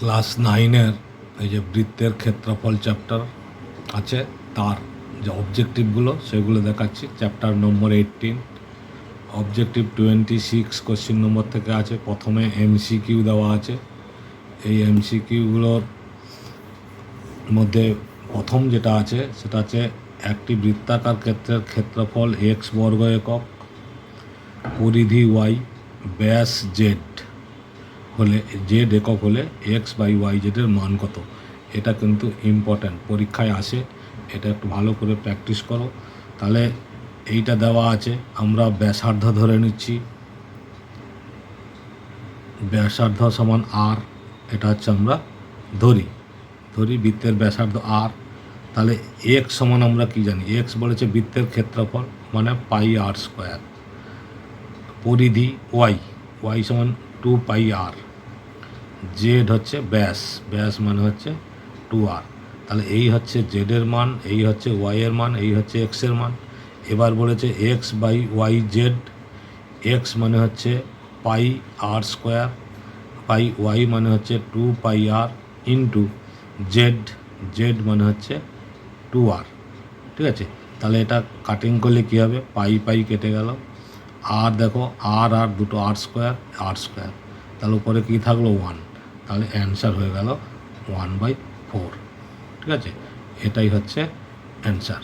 Class 9-এর এই যে বৃত্তের ক্ষেত্রফল চ্যাপ্টার আছে, তার যে অবজেক্টিভগুলো সেগুলো দেখাচ্ছি। চ্যাপ্টার নম্বর 18, অবজেক্টিভ 26 কোশ্চিন নম্বর থেকে আছে। প্রথমে এমসিকিউ দেওয়া আছে। এই এমসিকিউগুলোর মধ্যে প্রথম যেটা আছে সেটা আছে, একটি বৃত্তাকার ক্ষেত্রের ক্ষেত্রফল এক্স বর্গ একক, পরিধি ওয়াই, ব্যাস জেড হলে, জেড একক হলে এক্স বাই ওয়াই জেডের মান কত? এটা কিন্তু ইম্পর্ট্যান্ট, পরীক্ষায় আসে। এটা একটু ভালো করে প্র্যাকটিস করো। তাহলে এইটা দেওয়া আছে, আমরা ব্যাসার্ধ ধরে নিচ্ছি। ব্যাসার্ধ সমান আর, এটা হচ্ছে আমরা ধরি বৃত্তের ব্যাসার্ধ আর। তাহলে এক্স সমান আমরা কি জানি? এক্স বলেছে বৃত্তের ক্ষেত্রফল মানে পাই আর স্কোয়ার। পরিধি ওয়াই সমান 2 পাই আর। জেড হচ্ছে ব্যাস মানে হচ্ছে 2r। তাহলে এই হচ্ছে জেডের মান, এই হচ্ছে ওয়াইয়ের মান, এই হচ্ছে এক্সের মান। এবার বলেছে x by y z. X মানে হচ্ছে পাই আর স্কোয়ার, পাই ওয়াই মানে হচ্ছে 2 পাই আর ইন্টু জেড মানে হচ্ছে 2r। ঠিক আছে, তাহলে এটা কাটিং করলে কী হবে? পাই কেটে গেল। আর দেখো, আর দুটো আর স্কোয়ার, তাহলে উপরে কী থাকলো? 1। তাহলে অ্যান্সার হয়ে গেল 1/4। ঠিক আছে, এটাই হচ্ছে অ্যান্সার।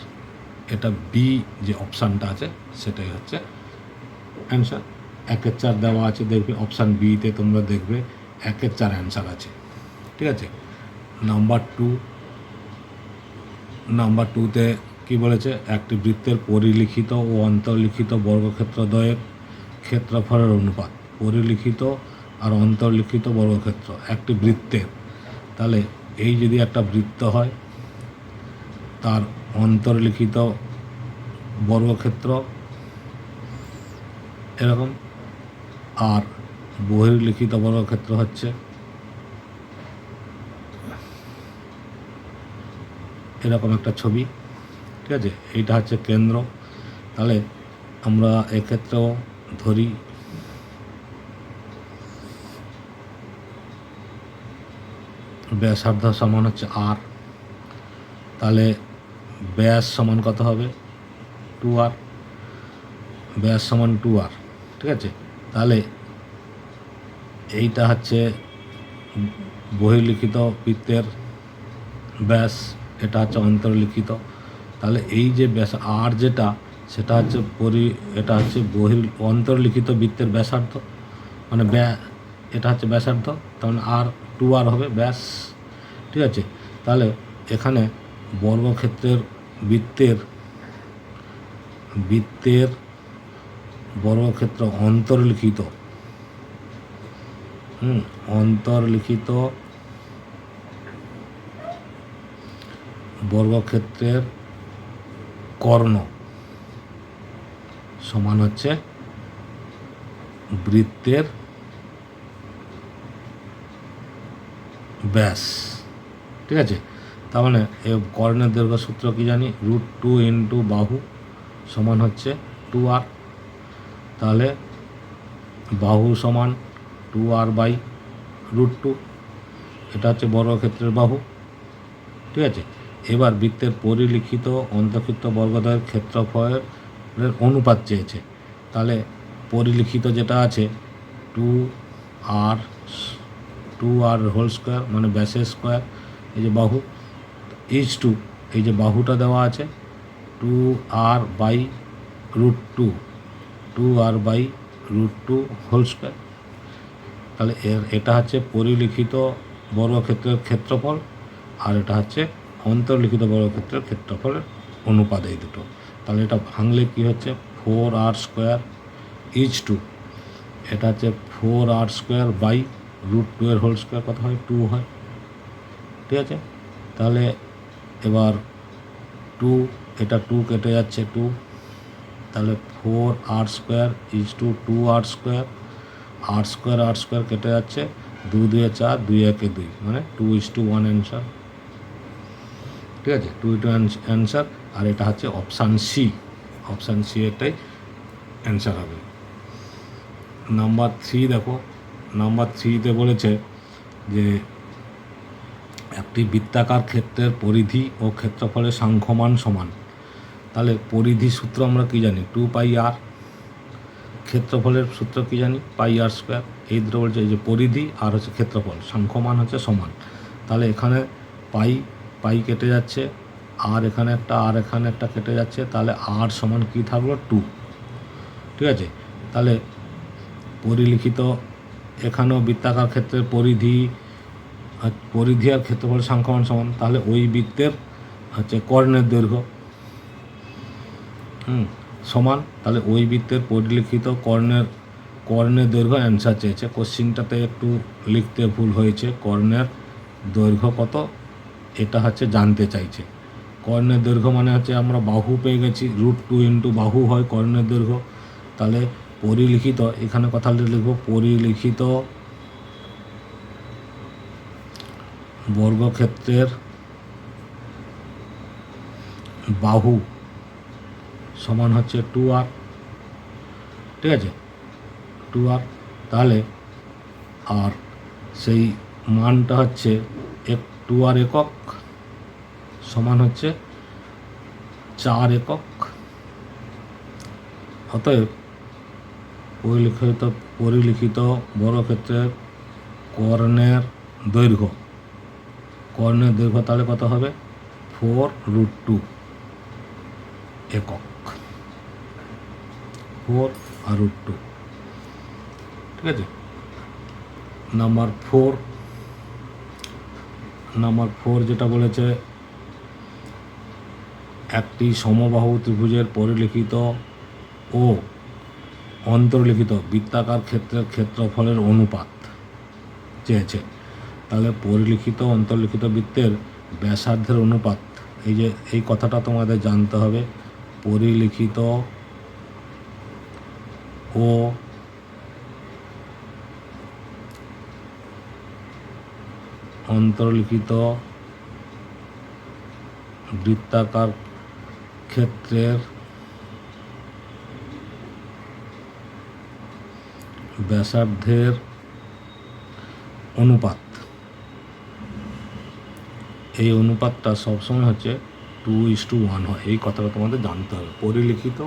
এটা বি যে অপশানটা আছে সেটাই হচ্ছে অ্যান্সার। 1/4 দেওয়া আছে, দেখবে অপশান বিতে তোমরা দেখবে 1/4 অ্যান্সার আছে। ঠিক আছে, নাম্বার 2তে কী বলেছে? একটি বৃত্তের পরিলিখিত ও অন্তর্লিখিত বর্গক্ষেত্রদ্বয়ের ক্ষেত্রফলের অনুপাত। পরিলিখিত আর অন্তর্লিখিত বর্গক্ষেত্র একটি বৃত্তের। তাহলে এই যদি একটা বৃত্ত হয়, তার অন্তর্লিখিত বর্গক্ষেত্র এরকম, আর বহির্লিখিত বর্গক্ষেত্র হচ্ছে এরকম একটা ছবি। ঠিক আছে, এইটা হচ্ছে কেন্দ্র। তাহলে আমরা এক্ষেত্রেও ধরি ব্যাসার্ধ সমান হচ্ছে আর। তাহলে ব্যাস সমান কত হবে? 2r। ব্যাস সমান 2r। ঠিক আছে, তাহলে এইটা হচ্ছে বহির্লিখিত বৃত্তের ব্যাস, এটা হচ্ছে অন্তর্লিখিত। তাহলে এই যে ব্যাস আর যেটা, সেটা হচ্ছে এটা হচ্ছে অন্তর্লিখিত বৃত্তের ব্যাসার্ধ, মানে এটা হচ্ছে ব্যাসার্ধ, তখন আর 2r হবে ব্যাস। ঠিক আছে, তাহলে এখানে বর্গক্ষেত্রের বৃত্তের বর্গক্ষেত্র অন্তর্লিখিত বর্গক্ষেত্রের কর্ণ সমান হচ্ছে বৃত্তের ব্যাস। ঠিক আছে, তার মানে এই কর্ণের দৈর্ঘ্য সূত্র কি জানি? √2 ইন্টু বাহু সমান হচ্ছে 2r। তাহলে বাহু সমান 2r/√2। এটা হচ্ছে বর্গক্ষেত্রের বাহু। ঠিক আছে, এবার বৃত্তের পরিলিখিত অন্তর্লিখিত বর্গদ্বয়ের ক্ষেত্রফলের অনুপাত চেয়েছে। তাহলে পরিলিখিত যেটা আছে 2r হোল স্কোয়ার মানে ব্যাসের স্কোয়ার, এই যে বাহু = এই যে বাহুটা দেওয়া আছে 2r/√2 হোল স্কোয়ার। তাহলে এটা হচ্ছে পরিলিখিত বর্গক্ষেত্রের ক্ষেত্রফল, আর এটা হচ্ছে অন্তর্লিখিত বর্গক্ষেত্রের ক্ষেত্রফলের অনুপাত, এই দুটো। তাহলে এটা ভাঙলে কি হচ্ছে? 4r² এটা হচ্ছে 4r² এর হোল স্কোয়ার কত হয়? 2 হয়। ঠিক আছে, তাহলে এবার 2, এটা 2 কেটে যাচ্ছে 2, তাহলে 4r² 2r², r² কেটে যাচ্ছে, 2 2 4, 2 1 2, মানে 2:1 অ্যান্সার। ঠিক আছে, 2:1 অ্যান্সার। আর এটা হচ্ছে অপশান সি এটাই অ্যান্সার হবে। নাম্বার 3 দেখো, নাম্বার 3তে বলেছে যে একটি বৃত্তাকার ক্ষেত্রের পরিধি ও ক্ষেত্রফলের সাংখ্যমান সমান। তাহলে পরিধি সূত্র আমরা কী জানি, 2πr। ক্ষেত্রফলের সূত্র কী জানি, πr²। এই দুটো বলছে এই যে পরিধি আর হচ্ছে ক্ষেত্রফল, সাংখ্যমান হচ্ছে সমান। তাহলে এখানে পাই কেটে যাচ্ছে, আর এখানে একটা কেটে যাচ্ছে, তাহলে আর সমান কী থাকলো, 2। ঠিক আছে, তাহলে পরিলিখিত এখানেও বৃত্তাকার ক্ষেত্রের পরিধি আর ক্ষেত্রফল সাংখ্যমান সমান। তাহলে ওই বৃত্তের হচ্ছে কর্ণের দৈর্ঘ্য সমান। তাহলে ওই বৃত্তের পরিলিখিত কর্ণের দৈর্ঘ্য অ্যান্সার চেয়েছে। কোশ্চিনটাতে একটু লিখতে ভুল হয়েছে, কর্ণের দৈর্ঘ্য কত এটা হচ্ছে জানতে চাইছে। কর্ণের দৈর্ঘ্য মানে হচ্ছে আমরা বাহু পেয়ে গেছি, √2 ইন্টু বাহু হয় কর্ণের দৈর্ঘ্য। তাহলে পরিলিখিত এখানে কথা লিখব, পরিলিখিত বর্গক্ষেত্রের বাহু সমান হচ্ছে 2r। ঠিক আছে, 2r। তাহলে আর সেই মানটা হচ্ছে 2r একক সমান হচ্ছে 4 একক। অতএব পরিলিখিত বর্গক্ষেত্রের কর্ণের দৈর্ঘ্য তাহলে কত হবে, 4√2 একক, 4 আর √2। ঠিক আছে, নাম্বার 4 যেটা বলেছে, একটি সমবাহু ত্রিভুজের পরিলিখিত ও অন্তর্লিখিত বৃত্তাকার ক্ষেত্রের ক্ষেত্রফলের অনুপাত চেয়েছে। তাহলে পরিলিখিত অন্তর্লিখিত বৃত্তের ব্যাসার্ধের অনুপাত, এই কথাটা তোমাদের জানতে হবে। পরিলিখিত ও অন্তর্লিখিত বৃত্তাকার ক্ষেত্রের ব্যাসার্ধের অনুপাত, এই অনুপাতটা সবসময় হচ্ছে 2:1 হয়। এই কথাটা তোমাদের জানতে হবে। পরিলিখিত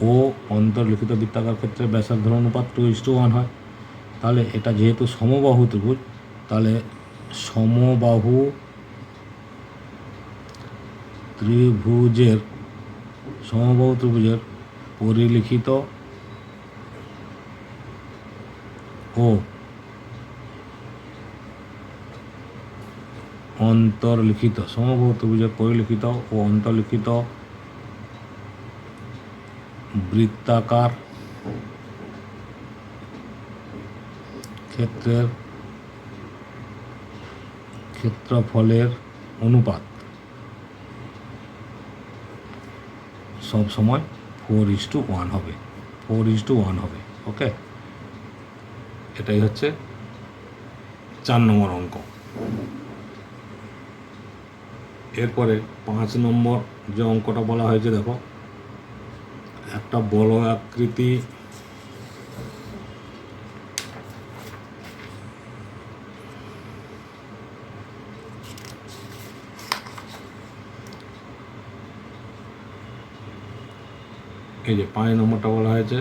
ও অন্তর্লিখিত বৃত্তাকার ক্ষেত্রে ব্যাসার্ধের অনুপাত 2:1 হয়। তাহলে এটা যেহেতু সমবাহু ত্রিভুজ, তাহলে সমবাহু ত্রিভুজের পরিলিখিত ও অন্তর্লিখিত সমবাহু ত্রিভুজের পরিলিখিত ও অন্তর্লিখিত বৃত্তাকার ক্ষেত্রের ক্ষেত্রফলের অনুপাত সব সময় 4:1 হবে, 4:1 হবে। ওকে, এটাই হচ্ছে 4 নম্বর অঙ্ক। এরপরে 5 নম্বর যে অঙ্কটা বলা হয়েছে, দেখো, একটা বলয় আকৃতি এই যে 5 নম্বরটা বলা হয়েছে,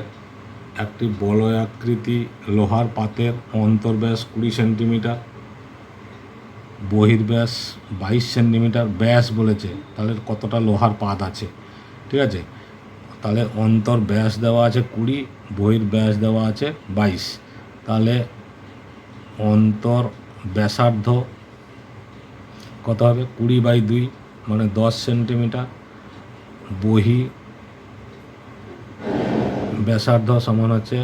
একটি বলয় আকৃতি লোহার পাতের অন্তর্ব্যাস 20 সেন্টিমিটার, বহির্ব্যাস 22 সেন্টিমিটার ব্যাস বলেছে। তাহলে কতটা লোহার পাত আছে, ঠিক আছে। তাহলে অন্তর ব্যাস দেওয়া আছে 20, বহির্ব্যাস দেওয়া আছে 22। তাহলে অন্তর ব্যাসার্ধ কত হবে, 20/2 মানে 10 সেন্টিমিটার, বহি ব্যাসার্ধ সমান হচ্ছে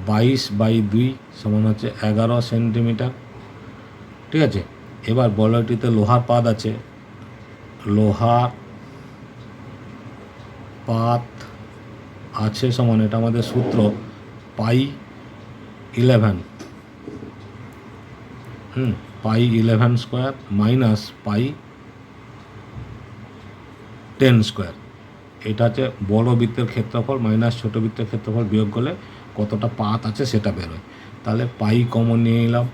22/2 সমান হচ্ছে 11 সেন্টিমিটার। ঠিক আছে, এবার বলয়টিতে লোহার পাত আছে, লোহার পাত আছে সমান, এটা আমাদের সূত্র π11 π11² মাইনাস π10²। এটা হচ্ছে বড় বৃত্তের ক্ষেত্রফল মাইনাস ছোট বৃত্তের ক্ষেত্রফল বিয়োগ করলে কতটা পাত আছে সেটা বেরোয়। তাহলে পাই কমন নিয়ে নিলাম,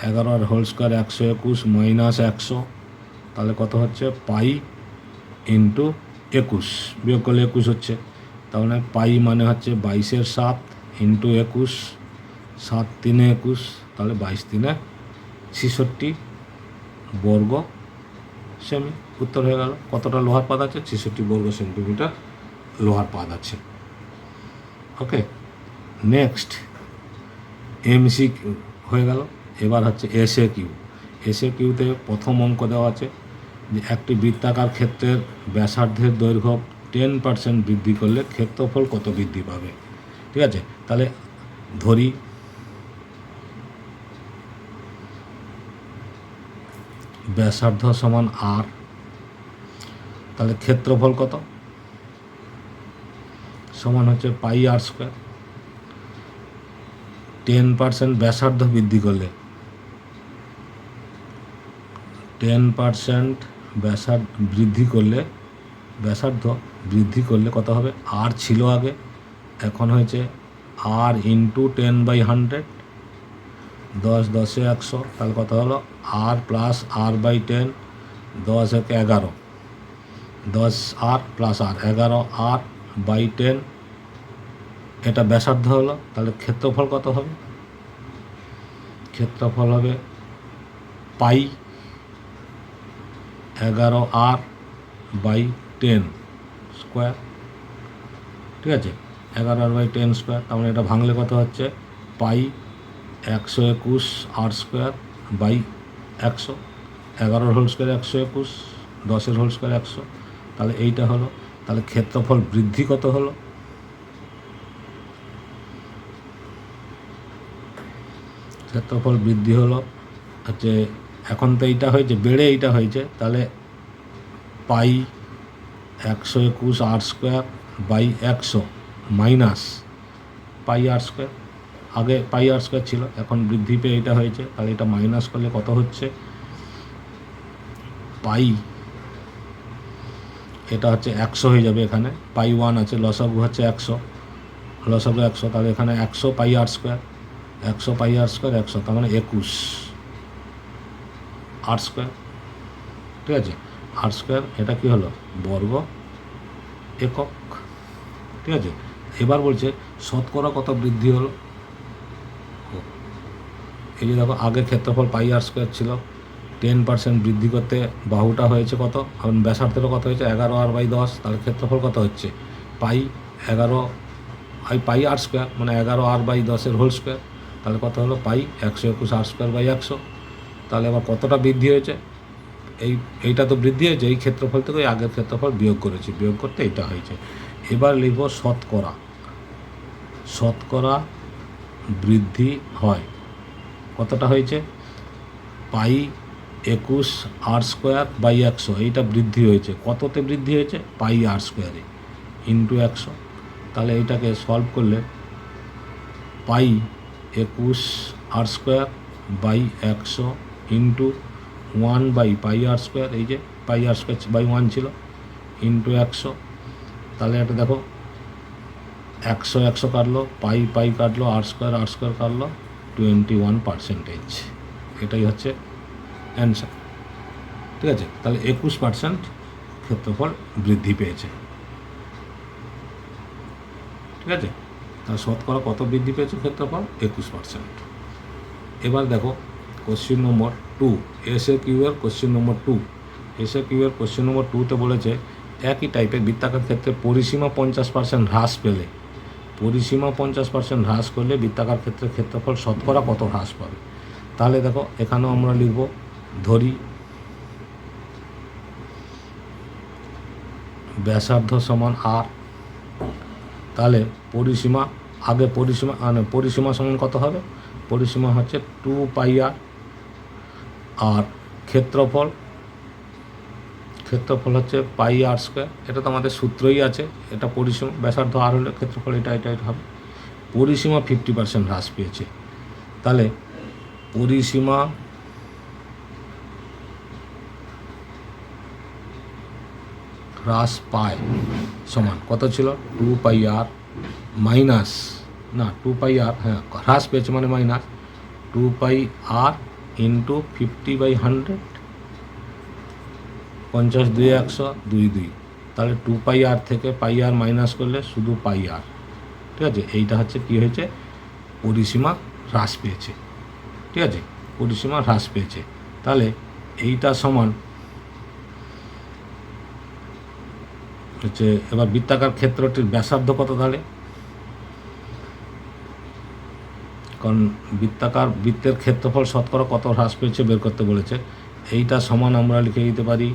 11 আর হোল স্কোয়ার 121 মাইনাস 100, তাহলে কত হচ্ছে পাই ইন্টু 21, বিয়োগ করলে 21 হচ্ছে। তাহলে পাই মানে হচ্ছে 22/7 ইন্টু 21, 7 3 21, তাহলে 22 3 66 বর্গ সেমি। উত্তর হয়ে গেল। কতটা লোহার পাত আছে? 66 বর্গ সেন্টিমিটার লোহার পাত আছে। ওকে, নেক্সট এমসি হয়ে গেল। এবার হচ্ছে এসএ কিউ। এসএ কিউতে প্রথম অঙ্ক দেওয়া আছে যে একটি বৃত্তাকার ক্ষেত্রের ব্যাসার্ধের দৈর্ঘ্য 10% বৃদ্ধি করলে ক্ষেত্রফল কত বৃদ্ধি পাবে। ঠিক আছে, তাহলে ধরি ব্যাসার্ধ সমান আর, তাহলে ক্ষেত্রফল কত? সমান হচ্ছে পাই আর স্কোয়ার। 10% ব্যাসার্ধ বৃদ্ধি করলে, 10% ব্যাসার্ধ বৃদ্ধি করলে কত হবে? আর ছিল আগে, এখন হয়েছে আর ইন্টু 10/100, 10 10 100, তাহলে কত হলো? R plus R by 10, 10 1 11, 10 R plus R 11 R by 10, এটা ব্যাসার্ধ হলো। তাহলে ক্ষেত্রফল কত হবে? ক্ষেত্রফল হবে পাই 11 আর বাই 10 স্কোয়ার। ঠিক আছে, 11 আর বাই 10 স্কোয়ার, তার মানে এটা ভাঙলে কত হচ্ছে? Pi 121 R square by 100, 11 whole square 121, 10 whole square 100, তাহলে এইটা হলো। তাহলে ক্ষেত্রফল বৃদ্ধি কত হলো? ক্ষেত্রফল বৃদ্ধি হলো হচ্ছে, এখন তো এইটা হয়েছে বেড়ে এইটা হয়েছে, তাহলে pi 121 R square by 100 minus pi R square. আগে পাই আর স্কোয়ার ছিল, এখন বৃদ্ধি পেয়ে এটা হয়েছে, তাহলে এটা মাইনাস করলে কত হচ্ছে? পাই, এটা হচ্ছে 100 হয়ে যাবে, এখানে পাই 1 আছে, লসাগু হচ্ছে 100, লসাগু 100, তাহলে এখানে 100 পাই আর স্কোয়ার, 100 পাই আর স্কোয়ার 100, তার মানে 21 আর স্কোয়ার। ঠিক আছে, আর স্কোয়ার, এটা কি হলো? বর্গ একক। ঠিক আছে, এবার বলছে শতকরা কত বৃদ্ধি হলো। এই যে দেখো, আগে ক্ষেত্রফল পাই আর স্কোয়ার ছিল, 10% বৃদ্ধি করতে বাহুটা হয়েছে কত? এখন ব্যাসার্ধেরও কত হয়েছে? 11 আর বাই 10, তাহলে ক্ষেত্রফল কত হচ্ছে? পাই 11 পাই আর স্কোয়ার, মানে 11 আর বাই 10 হোল স্কোয়ার, তাহলে কত হলো? পাই 121 আর স্কোয়ার বাই 100। তাহলে আবার কতটা বৃদ্ধি হয়েছে? এইটা তো বৃদ্ধি হয়েছে, এই ক্ষেত্রফল থেকে ওই আগের ক্ষেত্রফল বিয়োগ করেছি, বিয়োগ করতে এইটা হয়েছে। এবার লিখব শতকরা। শতকরা বৃদ্ধি হয়, কতটা হয়েছে? পাই 21 আর স্কোয়ার বাই 100, এইটা বৃদ্ধি হয়েছে। কততে বৃদ্ধি হয়েছে? পাই আর স্কোয়ারে ইন্টু 100। তাহলে এইটাকে সলভ করলে pi 21 R square by 100 into 1 by pi R square, এই যে পাই আর স্কোয়ার বাই 1 ছিল, ইন্টু 100। তাহলে এটা দেখো, 100 100 কাটলো, পাই পাই কাটলো, আর স্কোয়ার কাটলো, 21%। এটাই হচ্ছে অ্যান্সার। ঠিক আছে, তাহলে 21% ক্ষেত্রফল বৃদ্ধি পেয়েছে। ঠিক আছে, তাহলে শতকরা কত বৃদ্ধি পেয়েছে ক্ষেত্রফল? 21%। এবার দেখো কোশ্চেন নম্বর 2, এসএ কিউয়ের কোশ্চেন নম্বর 2। এসএ কিউয়ের কোশ্চেন নম্বর 2তে বলেছে একই টাইপের বৃত্তাকার ক্ষেত্রে পরিসীমা 50% হ্রাস পেলে, পরিসীমা 50% হ্রাস করলে বৃত্তাকার ক্ষেত্রে ক্ষেত্রফল শতকরা কত হ্রাস পাবে। তাহলে দেখো, এখানেও আমরা লিখব, ধরি ব্যাসার্ধ সমান আর, তাহলে পরিসীমা, আগে পরিসীমা সমান কত হবে? পরিসীমা হচ্ছে 2 পাই আর ক্ষেত্রফল হচ্ছে পাই আর স্কোয়ার। এটা তো আমাদের সূত্রই আছে, এটা পরিসীমা, ব্যাসার্ধ আর হলে ক্ষেত্রফল এটা হবে। পরিসীমা 50% হ্রাস পেয়েছে, তাহলে পরিসীমা হ্রাস পায় সমান কত ছিল? 2 পাই আর মাইনাস না 2πr, হ্যাঁ হ্রাস পেয়েছে মানে মাইনাস 2πr ইন্টু 50/100, 50 2 100 2 2, তাহলে 2πr থেকে πr মাইনাস করলে শুধু πr। ঠিক আছে, এইটা হচ্ছে কী হয়েছে, পরিসীমা হ্রাস পেয়েছে। ঠিক আছে, পরিসীমা হ্রাস পেয়েছে। তাহলে এইটা সমান হচ্ছে, এবার বৃত্তাকার ক্ষেত্রটির ব্যাসার্ধ কত তাহলে, কারণ বৃত্তের ক্ষেত্রফল শতকরা কত হ্রাস পেয়েছে বের করতে বলেছে। এইটা সমান আমরা লিখে দিতে পারি,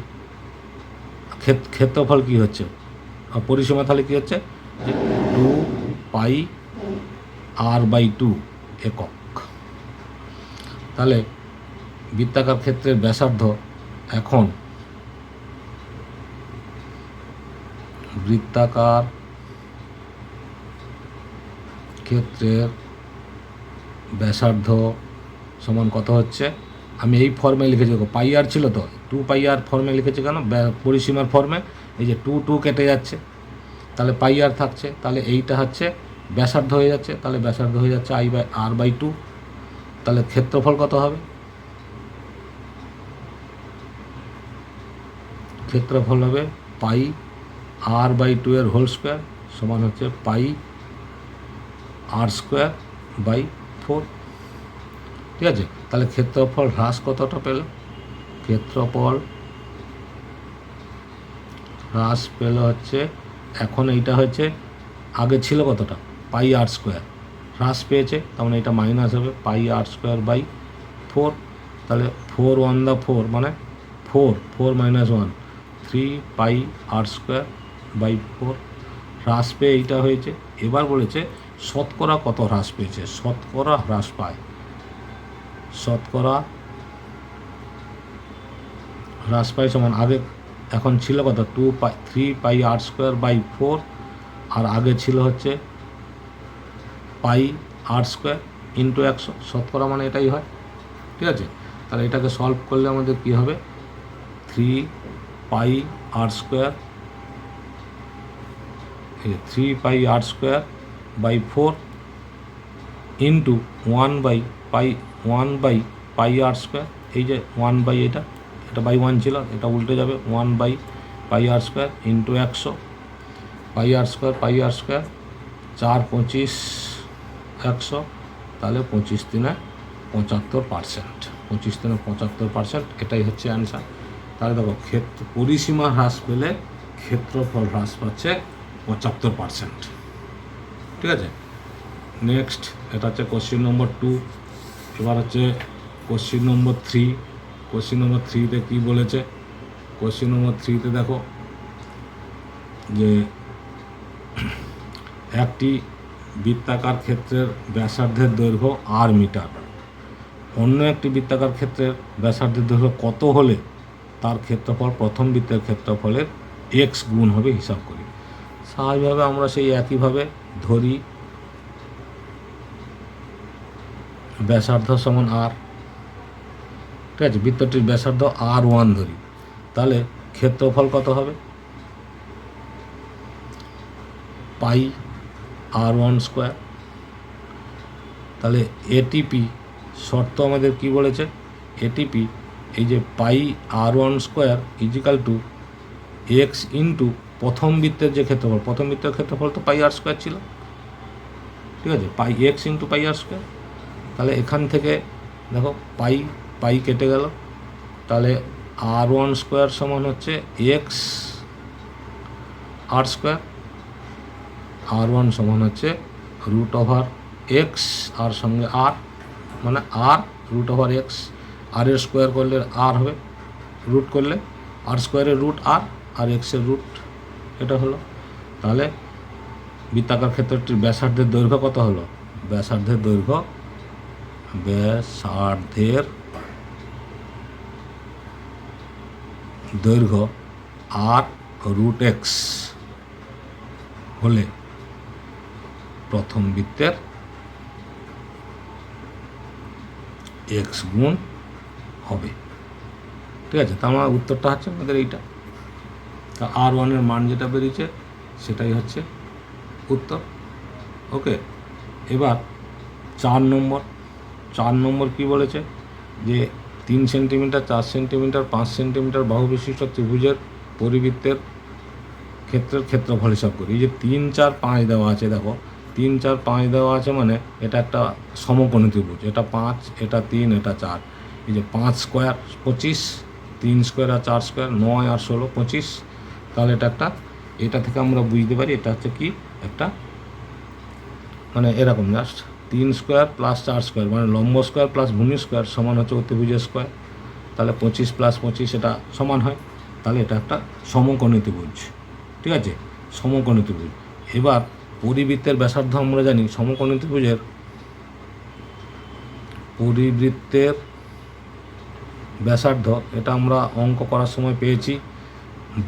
ক্ষেত্রফল কি হচ্ছে, পরিসীমা তাহলে কী হচ্ছে যে 2πr/2 একক। তাহলে বৃত্তাকার ক্ষেত্রের ব্যাসার্ধ এখন, বৃত্তাকার ক্ষেত্রের ব্যাসার্ধ সমান কত হচ্ছে, আমি এই ফর্মে লিখেছি, দেখো πr ছিল তো 2πr ফর্মে লিখেছি কেন, পরিসীমার ফর্মে, এই যে 2 কেটে যাচ্ছে, তাহলে πr থাকছে, তাহলে এইটা হচ্ছে ব্যাসার্ধ হয়ে যাচ্ছে, তাহলে ব্যাসার্ধ হয়ে যাচ্ছে r/2। তাহলে ক্ষেত্রফল কত হবে, ক্ষেত্রফল হবে πr/2 এর হোল স্কোয়ার সমান হচ্ছে πr²/4। ঠিক আছে, তাহলে ক্ষেত্রফল হ্রাস কতটা পেল, ক্ষেত্রফল হ্রাস পেল হচ্ছে, এখন এইটা হচ্ছে, আগে ছিল কতটা πr², হ্রাস পেয়েছে, তার মানে এটা মাইনাস হবে πr²/4। তাহলে 4 1 দা 4 মানে 4 4 - 1 3πr²/4 হ্রাস পেয়ে এইটা হয়েছে। এবার বলেছে শতকরা কত হ্রাস পেয়েছে, শতকরা হ্রাস পায়, শতকরা হ্রাস পায় সমান, আগে এখন ছিল কত 3πr²/4, আর আগে ছিল হচ্ছে πr² ইন্টু 100, শতকরা মানে এটাই হয়। ঠিক আছে, তাহলে এটাকে সলভ করলে আমাদের কী হবে, 3πr² ইন্টু 1/πr², এই যে 1 এটা 1 ছিল, এটা উল্টে যাবে 1/πr² ইন্টু 100, πr², 4 25 100, তাহলে 25 3 75%, 25 3 75%, এটাই হচ্ছে অ্যান্সার। তাহলে দেখো পরিসীমা হ্রাস পেলে ক্ষেত্রফল হ্রাস পাচ্ছে 75%। ঠিক আছে, নেক্সট এটা হচ্ছে কোশ্চেন নম্বর 2। এবার হচ্ছে কোশ্চেন নম্বর 3। কোশ্চেন নম্বর 3তে কী বলেছে, কোশ্চেন নম্বর 3তে দেখো যে একটি বৃত্তাকার ক্ষেত্রের ব্যাসার্ধের দৈর্ঘ্য r মিটার, অন্য একটি বৃত্তাকার ক্ষেত্রের ব্যাসার্ধের দৈর্ঘ্য কত হলে তার ক্ষেত্রফল প্রথম বৃত্তের ক্ষেত্রফলের x গুণ হবে হিসাব করি। স্বাভাবিকভাবে আমরা সেই একইভাবে ধরি ব্যাসার্ধ সমান r। ঠিক আছে, বৃত্তটির ব্যাসার্ধ r1 ধরি, তাহলে ক্ষেত্রফল কত হবে, πr1²। তাহলে এটিপি শর্ত আমাদের কি বলেছে, এটিপি এই যে πr1² is equal two x into প্রথম বৃত্তের যে ক্ষেত্রফল, প্রথম বৃত্তের ক্ষেত্রফল তো πr² ছিল। ঠিক আছে, x ইন্টু πr², তাহলে এখান থেকে দেখো পাই কেটে গেল, তাহলে r1² সমান হচ্ছে x r², r1 সমান হচ্ছে √x, আর সঙ্গে r মানে r√x, r এর স্কোয়ার করলে r হবে, রুট করলে r² রুট r আর x এর রুট, এটা হলো। তাহলে বৃত্তাকার ক্ষেত্রটির ব্যাসার্ধের দৈর্ঘ্য কত হলো, ব্যাসার্ধের দৈর্ঘ্য r√x হলে প্রথম বৃত্তের x গুণ হবে। ঠিক আছে, তার মানে উত্তরটা হচ্ছে আমাদের এইটা। তা r1 এর মান যেটা বেরিয়েছে সেটাই হচ্ছে উত্তর। ওকে, এবার 4 নম্বর কি বলেছে যে 3 সেন্টিমিটার, 4 সেন্টিমিটার, 5 সেন্টিমিটার বাহু বিশিষ্ট ত্রিভুজের পরিবৃত্তের ক্ষেত্রের ক্ষেত্রফল হিসাব করি। এই যে 3, 4, 5 দেওয়া আছে, দেখো 3, 4, 5 দেওয়া আছে মানে এটা একটা সমকোণী ত্রিভুজ, এটা 5, এটা 3, এটা 4। এই যে 5 স্কোয়ার 25, 3 স্কোয়ার আর 4 স্কোয়ার 9 আর 16 25। তাহলে এটা থেকে আমরা বুঝতে পারি এটা হচ্ছে কি একটা মানে এরকম জাস্ট 3 স্কোয়ার প্লাস 4 স্কোয়ার মানে লম্ব স্কোয়ার প্লাস ভূমি স্কোয়ার সমান হচ্ছে অতিভুজের স্কোয়ার। তাহলে 25 প্লাস 25 এটা সমান হয়। তাহলে এটা একটা সমকোণী ত্রিভুজ, ঠিক আছে, সমকোণী ত্রিভুজ। এবার পরিবৃত্তের ব্যাসার্ধ আমরা জানি, সমকোণী ত্রিভুজের পরিবৃত্তের ব্যাসার্ধ এটা আমরা অঙ্ক করার সময় পেয়েছি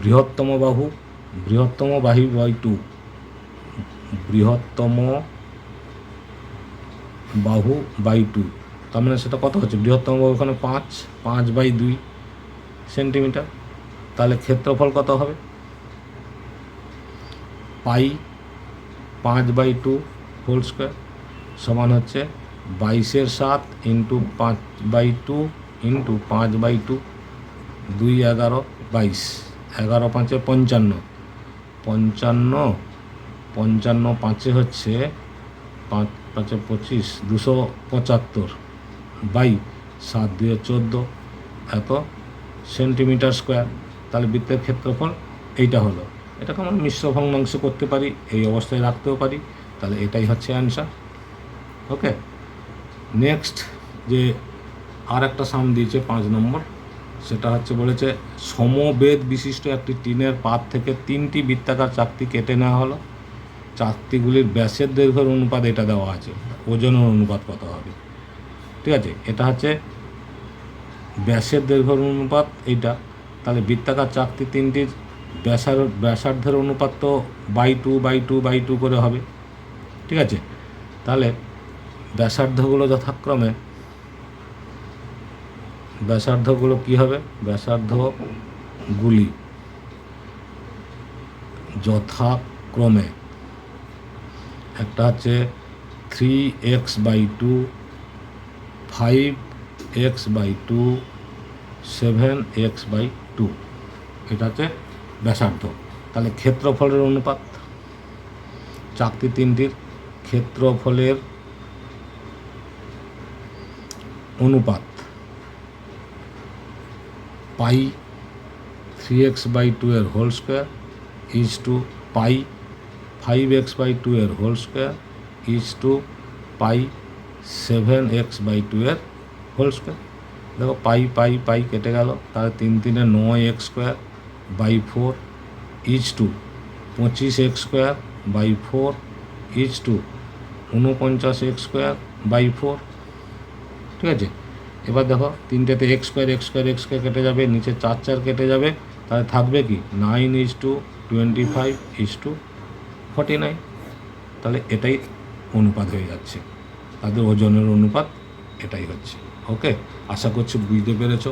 বৃহত্তম বাহু বাই 2, বৃহত্তম বাহু বাই 2। তার মানে সেটা কত হচ্ছে, বৃহত্তম বাহু এখানে 5/2 সেন্টিমিটার। তাহলে ক্ষেত্রফল কত হবে, পাই 5/2 হোল স্কোয়ার সমান হচ্ছে 22/7 ইন্টু 5/2 ইন্টু 5/2, 2 11 22, 11 5 55, 55 5 হচ্ছে 5 5 25, 275 বাই 7 2 14 এত সেন্টিমিটার স্কোয়ার। তাহলে বৃত্তের ক্ষেত্রফল এইটা হলো। এটাকে আমরা মিশ্র ভগ্নাংশ করতে পারি, এই অবস্থায় রাখতেও পারি। তাহলে এটাই হচ্ছে অ্যান্সার। ওকে, নেক্সট যে আর একটা সাম দিয়েছে 5 নম্বর, সেটা হচ্ছে বলেছে সমবেদ বিশিষ্ট একটি টিনের পাত থেকে 3টি বৃত্তাকার চাকতি কেটে নেওয়া হলো। চাকতিগুলির ব্যাসের দৈর্ঘ্যের অনুপাত এটা দেওয়া আছে, ওজনের অনুপাত কত হবে। ঠিক আছে, এটা হচ্ছে ব্যাসের দৈর্ঘ্যের অনুপাত এইটা। তাহলে বৃত্তাকার চাকতি 3টির ব্যাসার্ধের অনুপাত তো বাই টু করে হবে। ঠিক আছে, তাহলে ব্যাসার্ধগুলো যথাক্রমে কী হবে, ব্যাসার্ধগুলি যথাক্রমে একটা হচ্ছে 3x/2, 5x/2, 7x/2, এটা হচ্ছে ব্যাসার্ধ। তাহলে ক্ষেত্রফলের অনুপাত, চাকতি 3টির ক্ষেত্রফলের অনুপাত পাই 3x/2 এর whole square is to pi 5x/2 এর whole square is to pi 7x/2 এর হোল স্কোয়ার। দেখো পাই কেটে গেল, তাহলে 3 3 9x square by 4 is to 25x square by 4 is to 49x square by 4। ঠিক আছে, এবার দেখো 3টেতে x স্কোয়ার কেটে যাবে, নিচে 4 4 কেটে যাবে, তাহলে থাকবে কি 9:25:49। তাহলে এটাই অনুপাত হয়ে যাচ্ছে, তাদের ওজনের অনুপাত এটাই হচ্ছে। ওকে, আশা করছি বুঝতে পেরেছো।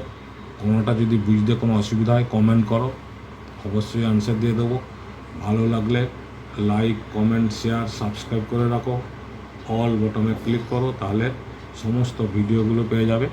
কোনোটা যদি বুঝতে কোনো অসুবিধা হয় কমেন্ট করো, অবশ্যই আনসার দিয়ে দেবো। ভালো লাগলে লাইক, কমেন্ট, শেয়ার, সাবস্ক্রাইব করে রাখো, অল বটনে ক্লিক করো, তাহলে সমস্ত ভিডিওগুলো পেয়ে যাবে।